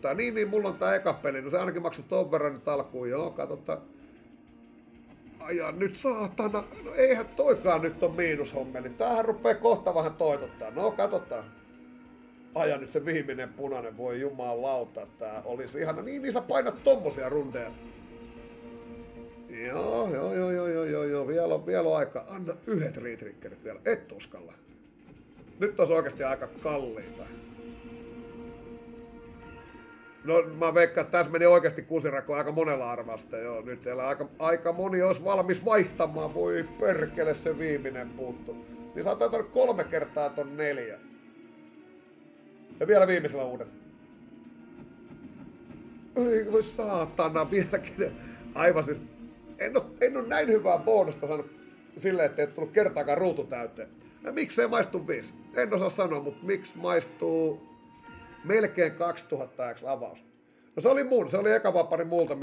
tää. Niin, mulla on tää eka peli. No se ainakin maksoi ton verran nyt alkuun. Joo, katsotaan. Aja nyt saatana. No eihän toikaan nyt on miinushommeli. Tämähän rupee kohta vähän toitottaa. No katsotaan. Aja nyt se viimeinen punainen. Voi jumalauta. Tää olisi ihana. Niin sä painat tommosia rundeja. Joo. Vielä on aika. Anna yhdet retriggerit vielä. Et uskalla. Nyt olisi oikeasti aika kalliita. No mä veikkaan, että tässä meni oikeasti kusirako aika monella arvasta. Joo, nyt siellä aika moni olisi valmis vaihtamaan. Voi perkele, se viimeinen puuttu. Niin sä oot ottanut 3 kertaa ton 4. Ja vielä viimeisellä uudet. Ei voi saatana vieläkin. Aivan siis. En oo näin hyvää bonusta saanut silleen, että ei tullut kertaakaan ruutu täyteen. Ja miksei maistu 5? En osaa sanoa, mutta miksi maistuu melkein 2000 X avaus? No se oli mun, se oli eka vappari multa.